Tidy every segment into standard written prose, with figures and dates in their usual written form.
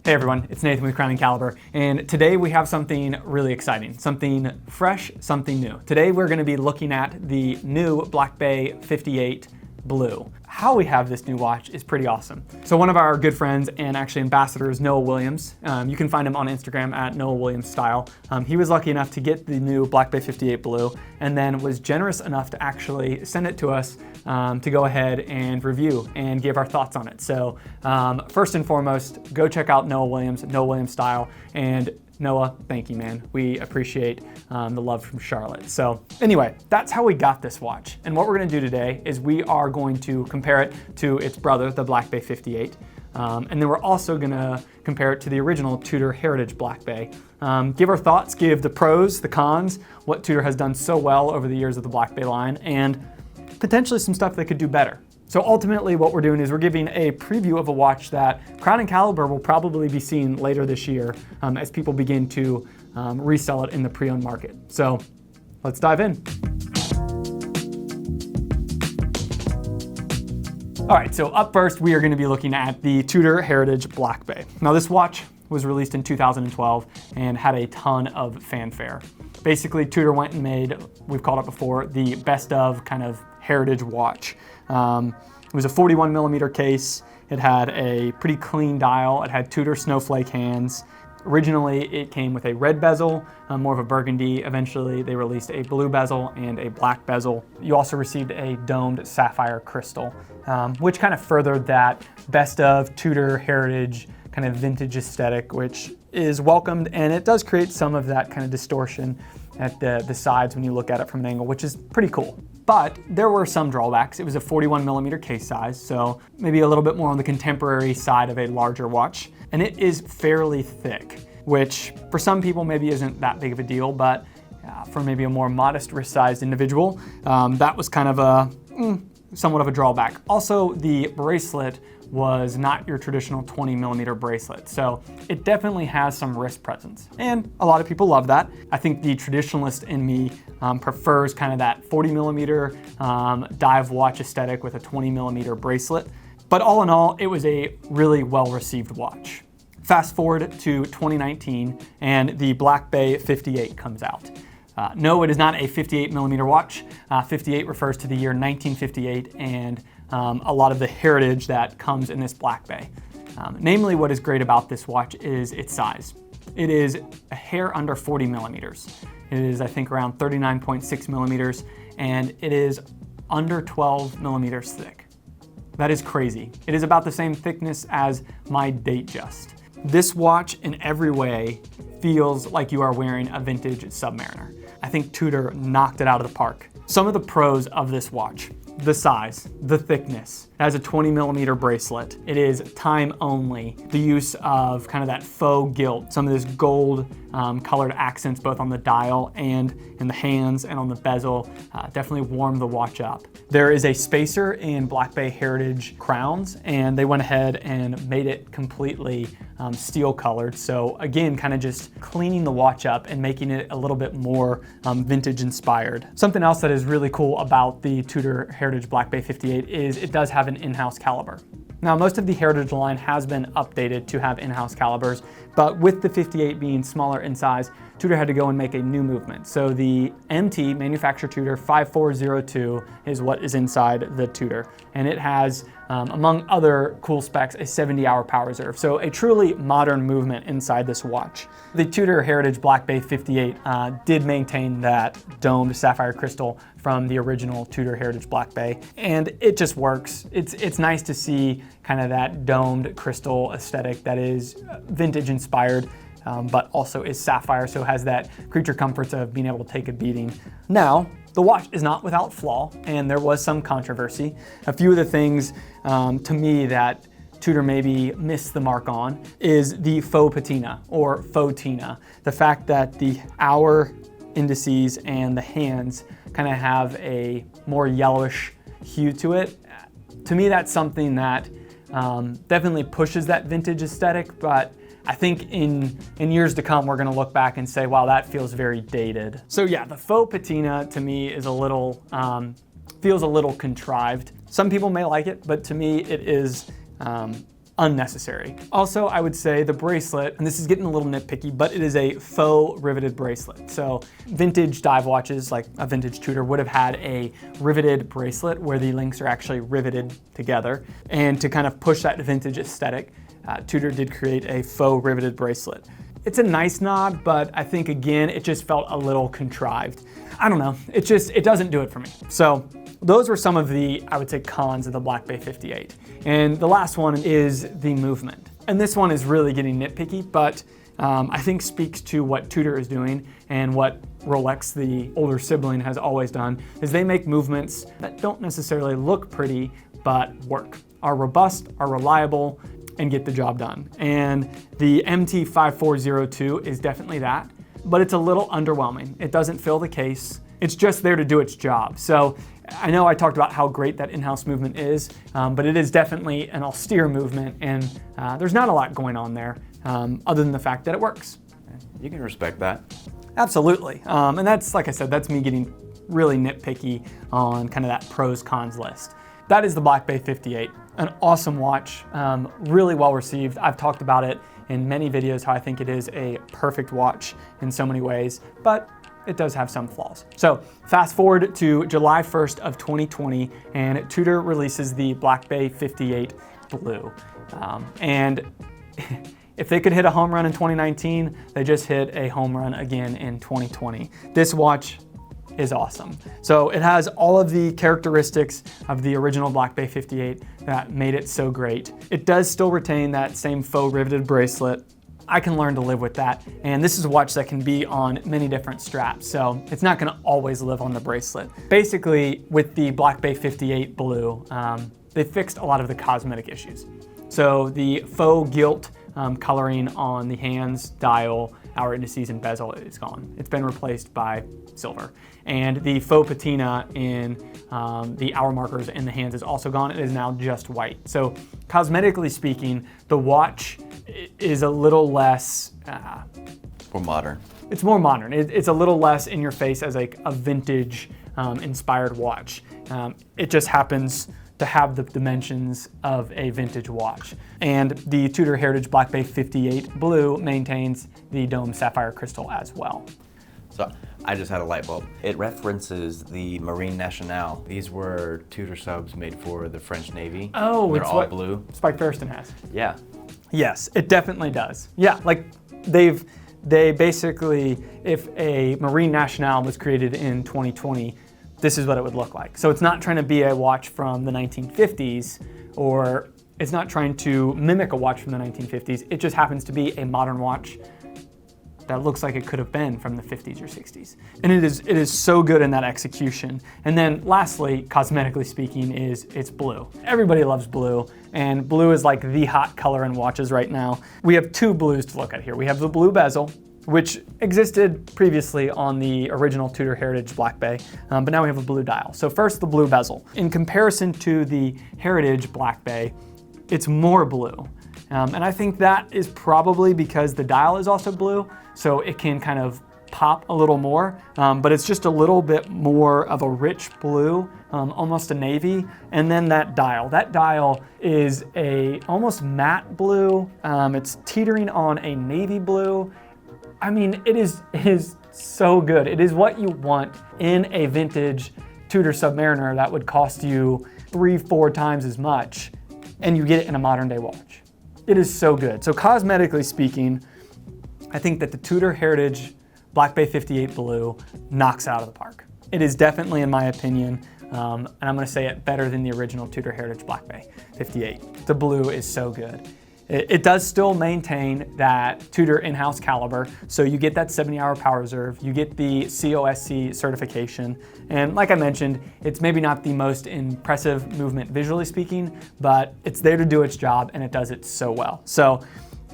Hey everyone, it's Nathan with Crown & Caliber, and today we have something really exciting, something fresh, something new. Today we're going to be looking at the new Black Bay 58 Blue. How we have this new watch is pretty awesome. So one of our good friends and actually ambassadors, Noah Williams, you can find him on Instagram at Noah Williams Style. He was lucky enough to get the new Black Bay 58 Blue and then was generous enough to actually send it to us to go ahead and review and give our thoughts on it. So first and foremost, go check out Noah Williams Style, and Noah, thank you, man. We appreciate the love from Charlotte. So anyway, that's how we got this watch. And what we're gonna do today is we are going to compare it to its brother, the Black Bay 58. And then we're also gonna compare it to the original Tudor Heritage Black Bay. Give our thoughts, give the pros, the cons, what Tudor has done so well over the years of the Black Bay line, and potentially some stuff they could do better. So ultimately what we're doing is we're giving a preview of a watch that Crown & Caliber will probably be seeing later this year as people begin to resell it in the pre-owned market. So let's dive in. All right, so up first we are going to be looking at the Tudor Heritage Black Bay. Now this watch was released in 2012 and had a ton of fanfare. Basically Tudor went and made, we've called it before, the best of kind of heritage watch. It was a 41 millimeter case. It had a pretty clean dial. It had Tudor snowflake hands. Originally, it came with a red bezel, more of a burgundy. Eventually, they released a blue bezel and a black bezel. You also received a domed sapphire crystal, which kind of furthered that best of Tudor heritage kind of vintage aesthetic, which is welcomed, and it does create some of that kind of distortion at the sides when you look at it from an angle, which is pretty cool. But there were some drawbacks. It was a 41 millimeter case size, so maybe a little bit more on the contemporary side of a larger watch. And it is fairly thick, which for some people maybe isn't that big of a deal, but for maybe a more modest wrist sized individual, that was kind of a somewhat of a drawback. Also, the bracelet was not your traditional 20 millimeter bracelet. So it definitely has some wrist presence. And a lot of people love that. I think the traditionalist in me prefers kind of that 40 millimeter dive watch aesthetic with a 20 millimeter bracelet. But all in all, it was a really well-received watch. Fast forward to 2019 and the Black Bay 58 comes out. No, it is not a 58 millimeter watch. 58 refers to the year 1958 and a lot of the heritage that comes in this Black Bay. Namely, what is great about this watch is its size. It is a hair under 40 millimeters. It is, I think, around 39.6 millimeters, and it is under 12 millimeters thick. That is crazy. It is about the same thickness as my Datejust. This watch in every way feels like you are wearing a vintage Submariner. I think Tudor knocked it out of the park. Some of the pros of this watch: the size, the thickness. It has a 20 millimeter bracelet. It is time only. The use of kind of that faux gilt, some of this gold colored accents both on the dial and in the hands and on the bezel definitely warmed the watch up. There is a spacer in Black Bay Heritage crowns, and they went ahead and made it completely steel colored. So again, kind of just cleaning the watch up and making it a little bit more vintage inspired. Something else that is really cool about the Tudor Heritage Black Bay 58 is it does have an in-house caliber. Now, most of the Heritage line has been updated to have in-house calibers, but with the 58 being smaller in size, Tudor had to go and make a new movement. So the MT, manufacturer Tudor 5402, is what is inside the Tudor. And it has, among other cool specs, a 70-hour power reserve. So a truly modern movement inside this watch. The Tudor Heritage Black Bay 58 did maintain that domed sapphire crystal from the original Tudor Heritage Black Bay, and it just works. It's nice to see kind of that domed crystal aesthetic that is vintage inspired, but also is sapphire, so has that creature comforts of being able to take a beating. Now, the watch is not without flaw, and there was some controversy. A few of the things to me that Tudor maybe missed the mark on is the faux patina or faux tina. The fact that the hour indices and the hands kind of have a more yellowish hue to it. To me, that's something that definitely pushes that vintage aesthetic, but I think in years to come, we're gonna look back and say, wow, that feels very dated. So yeah, the faux patina to me is a little, feels a little contrived. Some people may like it, but to me it is unnecessary. Also, I would say the bracelet, and this is getting a little nitpicky, but it is a faux riveted bracelet. So vintage dive watches, like a vintage Tudor, would have had a riveted bracelet where the links are actually riveted together. And to kind of push that vintage aesthetic, Tudor did create a faux riveted bracelet. It's a nice nod, but I think again, it just felt a little contrived. I don't know, it doesn't do it for me. So those were some of the, I would say, cons of the Black Bay 58. And the last one is the movement. And this one is really getting nitpicky, but I think speaks to what Tudor is doing and what Rolex, the older sibling, has always done, is they make movements that don't necessarily look pretty, but work, are robust, are reliable, and get the job done. And the MT5402 is definitely that, but it's a little underwhelming. It doesn't fill the case. It's just there to do its job. So I know I talked about how great that in-house movement is, but it is definitely an austere movement, and there's not a lot going on there other than the fact that it works. You can respect that. Absolutely. And that's, like I said, that's me getting really nitpicky on kind of that pros cons list. That is the Black Bay 58. An awesome watch, really well received. I've talked about it in many videos how I think it is a perfect watch in so many ways, but it does have some flaws. So fast forward to July 1st of 2020, and Tudor releases the Black Bay 58 Blue. And if they could hit a home run in 2019, they just hit a home run again in 2020. This watch is awesome. So it has all of the characteristics of the original Black Bay 58 that made it so great. It does still retain that same faux riveted bracelet. I can learn to live with that. And this is a watch that can be on many different straps, so it's not gonna always live on the bracelet. Basically, with the Black Bay 58 Blue, they fixed a lot of the cosmetic issues. So the faux gilt coloring on the hands, dial, hour indices, and bezel is gone. It's been replaced by silver. And the faux patina in the hour markers in the hands is also gone. It is now just white. So cosmetically speaking, the watch is a little less... More modern. It's more modern. It's a little less in your face as like a vintage inspired watch. It just happens to have the dimensions of a vintage watch. And the Tudor Heritage Black Bay 58 Blue maintains the dome sapphire crystal as well. So I just had a light bulb. It references the Marine Nationale. These were Tudor subs made for the French Navy. Oh, they're it's all what blue. Spike Ferriston has. Yeah. Yes, it definitely does. Yeah, like they basically, if a Marine Nationale was created in 2020, this is what it would look like. So it's not trying to be a watch from the 1950s, or it's not trying to mimic a watch from the 1950s. It just happens to be a modern watch that looks like it could have been from the 50s or 60s. And it is so good in that execution. And then lastly, cosmetically speaking, it's blue. Everybody loves blue, and blue is like the hot color in watches right now. We have two blues to look at here. We have the blue bezel, which existed previously on the original Tudor Heritage Black Bay, but now we have a blue dial. So first, the blue bezel. In comparison to the Heritage Black Bay, it's more blue. And I think that is probably because the dial is also blue, so it can kind of pop a little more, but it's just a little bit more of a rich blue, almost a navy. And then that dial is a almost matte blue. It's teetering on a navy blue. I mean, it is so good. It is what you want in a vintage Tudor Submariner that would cost you 3-4 times as much, and you get it in a modern day watch. It is so good. So cosmetically speaking, I think that the Tudor Heritage Black Bay 58 Blue knocks it out of the park. It is definitely, in my opinion, and I'm gonna say it, better than the original Tudor Heritage Black Bay 58. The blue is so good. It does still maintain that Tudor in-house caliber, so you get that 70-hour power reserve, you get the COSC certification, and like I mentioned, it's maybe not the most impressive movement visually speaking, but it's there to do its job, and it does it so well. So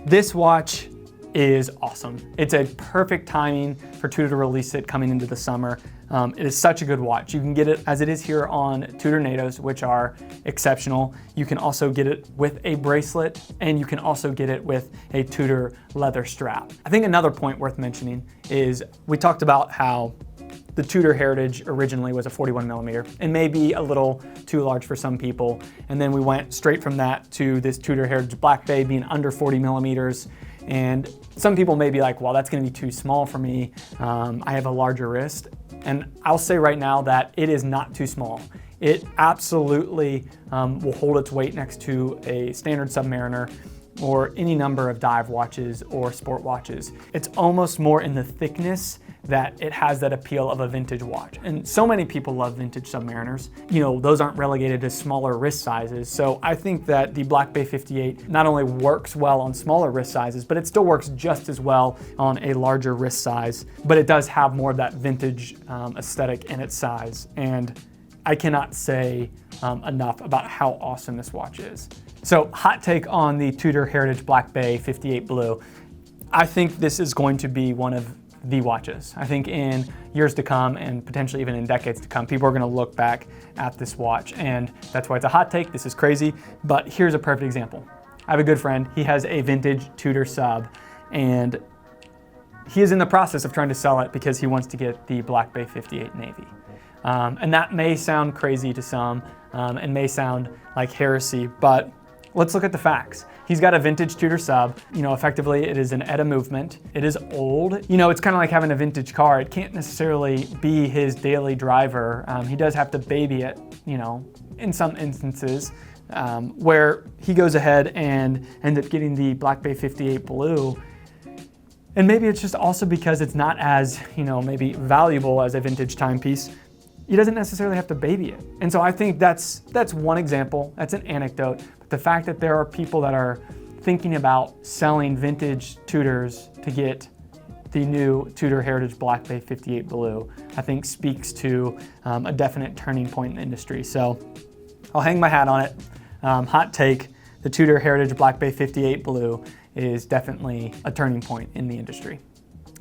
this watch is awesome. It's a perfect timing for Tudor to release it coming into the summer. It is such a good watch. You can get it as it is here on Tudor NATOs, which are exceptional. You can also get it with a bracelet, and you can also get it with a Tudor leather strap. I think another point worth mentioning is we talked about how the Tudor Heritage originally was a 41 millimeter and maybe a little too large for some people. And then we went straight from that to this Tudor Heritage Black Bay being under 40 millimeters. And some people may be like, well, that's gonna be too small for me. I have a larger wrist. And I'll say right now that it is not too small. It absolutely will hold its weight next to a standard Submariner or any number of dive watches or sport watches. It's almost more in the thickness that it has that appeal of a vintage watch. And so many people love vintage Submariners. You know, those aren't relegated to smaller wrist sizes. So I think that the Black Bay 58 not only works well on smaller wrist sizes, but it still works just as well on a larger wrist size. But it does have more of that vintage aesthetic in its size. And I cannot say enough about how awesome this watch is. So hot take on the Tudor Heritage Black Bay 58 Blue. I think this is going to be one of the watches. I think in years to come and potentially even in decades to come, people are gonna look back at this watch, and that's why it's a hot take. This is crazy, but here's a perfect example. I have a good friend, he has a vintage Tudor sub, and he is in the process of trying to sell it because he wants to get the Black Bay 58 Navy. And that may sound crazy to some and may sound like heresy, but let's look at the facts. He's got a vintage Tudor sub. You know, effectively it is an ETA movement. It is old. You know, it's kind of like having a vintage car. It can't necessarily be his daily driver. He does have to baby it, you know, in some instances, where he goes ahead and ends up getting the Black Bay 58 Blue. And maybe it's just also because it's not as, you know, maybe valuable as a vintage timepiece. He doesn't necessarily have to baby it. And so I think that's one example, that's an anecdote. But the fact that there are people that are thinking about selling vintage Tudors to get the new Tudor Heritage Black Bay 58 Blue, I think speaks to a definite turning point in the industry. So I'll hang my hat on it. Hot take, the Tudor Heritage Black Bay 58 Blue is definitely a turning point in the industry.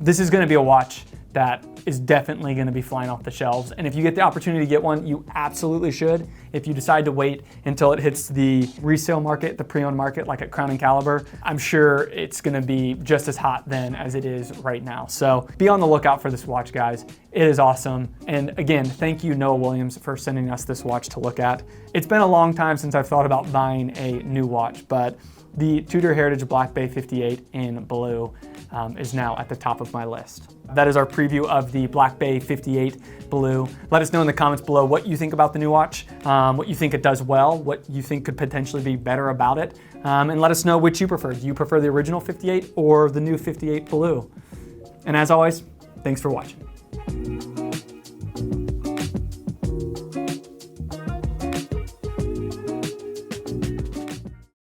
This is gonna be a watch that is definitely gonna be flying off the shelves. And if you get the opportunity to get one, you absolutely should. If you decide to wait until it hits the resale market, the pre-owned market, like at Crown and Caliber, I'm sure it's gonna be just as hot then as it is right now. So be on the lookout for this watch, guys. It is awesome. And again, thank you, Noah Williams, for sending us this watch to look at. It's been a long time since I've thought about buying a new watch, but the Tudor Heritage Black Bay 58 in blue is now at the top of my list. That is our preview of the Black Bay 58 Blue. Let us know in the comments below what you think about the new watch, what you think it does well, what you think could potentially be better about it, and let us know which you prefer. Do you prefer the original 58 or the new 58 Blue? And as always, thanks for watching.